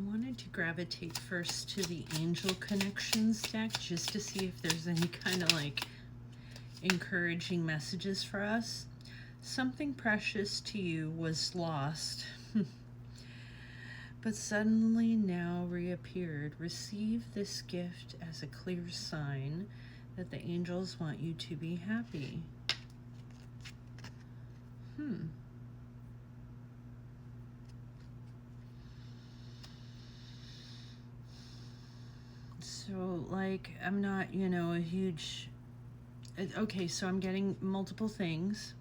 wanted to gravitate first to the Angel Connections deck just to see if there's any kind of like encouraging messages for us. Something precious to you was lost, but suddenly now reappeared. Receive this gift as a clear sign that the angels want you to be happy. So, like, I'm not, you know, a huge... Okay, so I'm getting multiple things.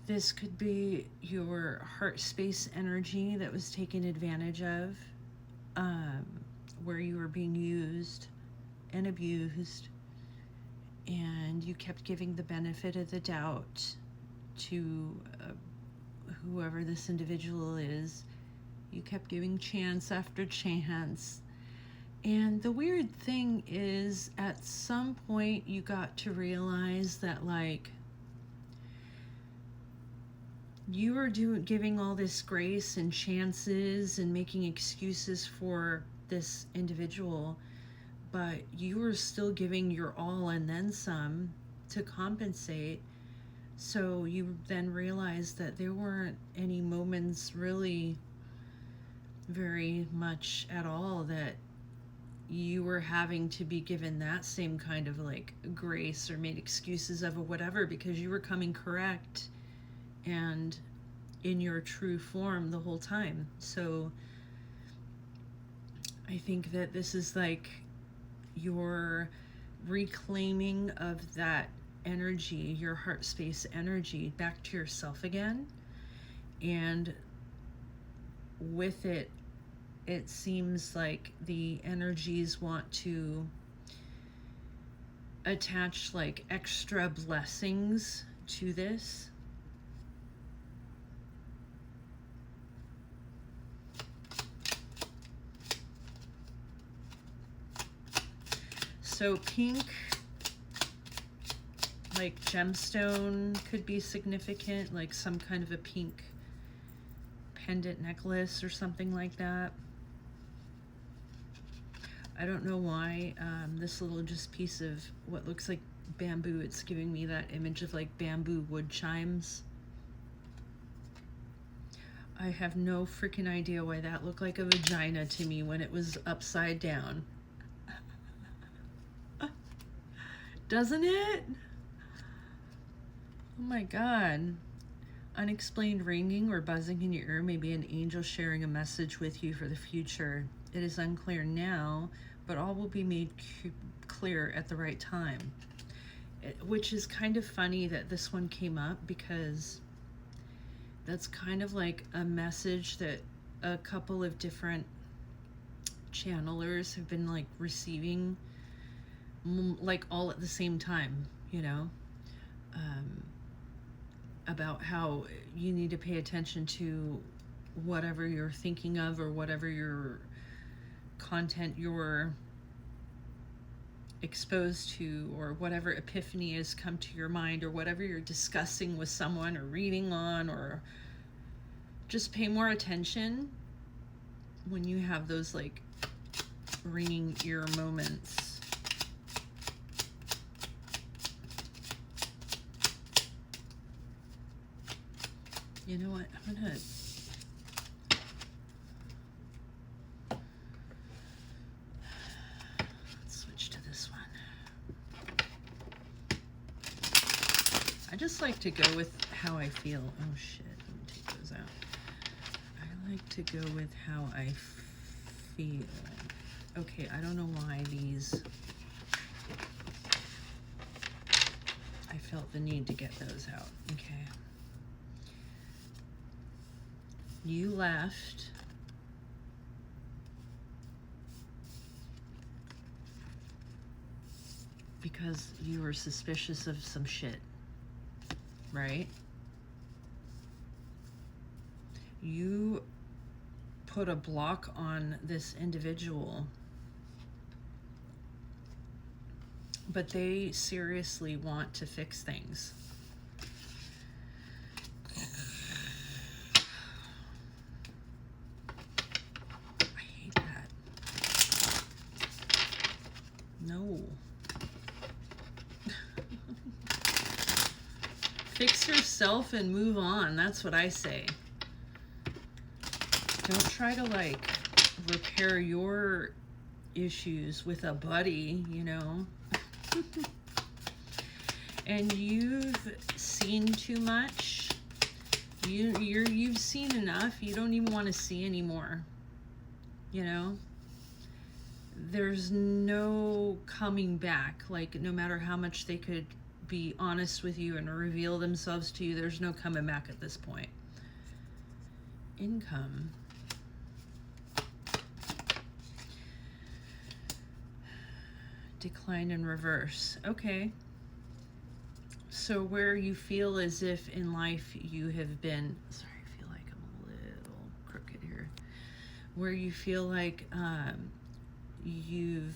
This could be your heart space energy that was taken advantage of, where you were being used and abused, and you kept giving the benefit of the doubt to whoever this individual is. You kept giving chance after chance. And the weird thing is, at some point you got to realize that, like, you were giving all this grace and chances and making excuses for this individual, but you were still giving your all and then some to compensate. So you then realized that there weren't any moments really very much at all that you were having to be given that same kind of like grace or made excuses of or whatever, because you were coming correct and in your true form the whole time. So I think that this is like your reclaiming of that energy, your heart space energy, back to yourself again. And with it, it seems like the energies want to attach like extra blessings to this. So pink, like gemstone, could be significant, like some kind of a pink pendant necklace or something like that. I don't know why this little just piece of what looks like bamboo, it's giving me that image of like bamboo wood chimes. I have no freaking idea why that looked like a vagina to me when it was upside down. Doesn't it? Oh my God. Unexplained ringing or buzzing in your ear may be an angel sharing a message with you for the future. It is unclear now, but all will be made clear at the right time. Which is kind of funny that this one came up, because that's kind of like a message that a couple of different channelers have been like receiving, like all at the same time, you know, about how you need to pay attention to whatever you're thinking of or whatever your content you're exposed to, or whatever epiphany has come to your mind, or whatever you're discussing with someone or reading on, or just pay more attention when you have those like ringing ear moments. You know what? I'm gonna switch to this one. I just like to go with how I feel. Oh shit, let me take those out. I like to go with how I feel. Okay, I don't know why these... I felt the need to get those out. Okay. You left because you were suspicious of some shit, right? You put a block on this individual, but they seriously want to fix things. Fix yourself and move on. That's what I say. Don't try to like repair your issues with a buddy, you know. And you've seen too much. You've seen enough. You don't even want to see anymore. You know? There's no coming back. Like, no matter how much they could be honest with you and reveal themselves to you, there's no coming back at this point. Income. Decline in reverse. Okay. So where you feel as if in life you have been, sorry, I feel like I'm a little crooked here. Where you feel like you've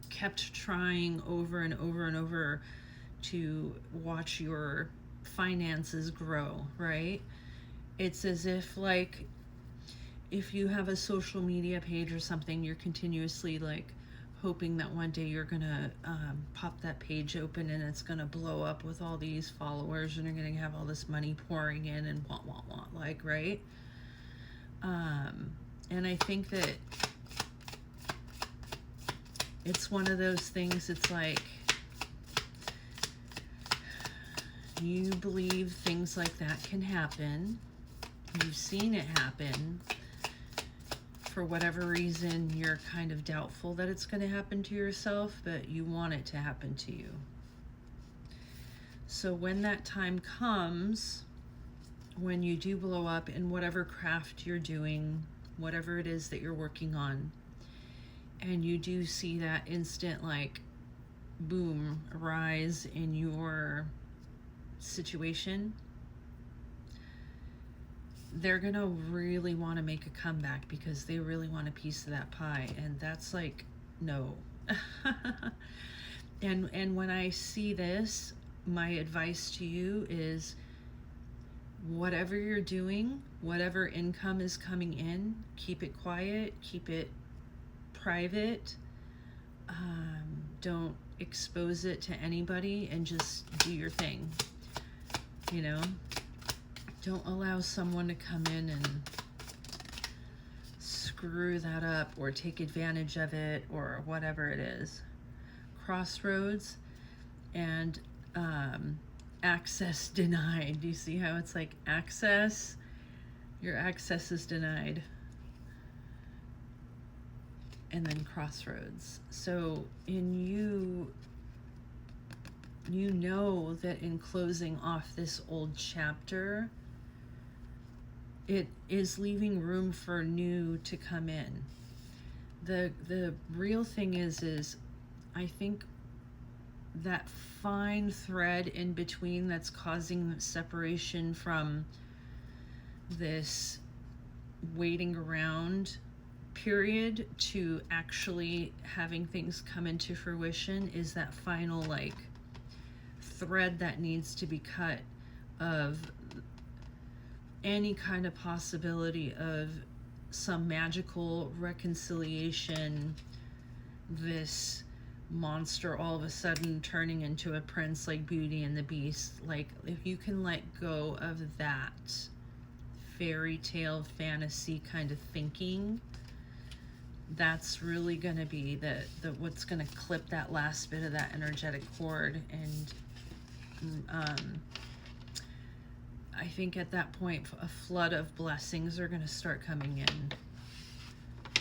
kept trying over and over and over to watch your finances grow, right? It's as if like if you have a social media page or something, you're continuously like hoping that one day you're gonna pop that page open and it's gonna blow up with all these followers and you're gonna have all this money pouring in and want, like, right? And I think that it's one of those things, it's like you believe things like that can happen. You've seen it happen. For whatever reason, you're kind of doubtful that it's going to happen to yourself, but you want it to happen to you. So when that time comes, when you do blow up in whatever craft you're doing, whatever it is that you're working on, and you do see that instant, like, boom, rise in your situation, they're gonna really want to make a comeback because they really want a piece of that pie, and that's like, no. And when I see this, my advice to you is whatever you're doing, whatever income is coming in, keep it quiet, keep it private. Don't expose it to anybody and just do your thing, you know. Don't allow someone to come in and screw that up or take advantage of it or whatever it is. Crossroads and access denied. Do you see how it's like access? Your access is denied. And then crossroads. So in you know that in closing off this old chapter, it is leaving room for new to come in. The real thing is I think that fine thread in between that's causing separation from this waiting around period to actually having things come into fruition is that final like thread that needs to be cut of any kind of possibility of some magical reconciliation, this monster all of a sudden turning into a prince like Beauty and the Beast. Like, if you can let go of that fairy tale fantasy kind of thinking, that's really going to be the what's going to clip that last bit of that energetic cord. And I think at that point a flood of blessings are going to start coming in,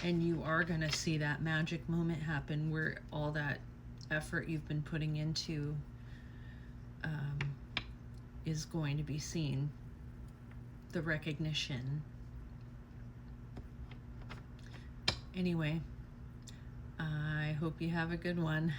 and you are going to see that magic moment happen where all that effort you've been putting into is going to be seen, the recognition. Anyway, I hope you have a good one.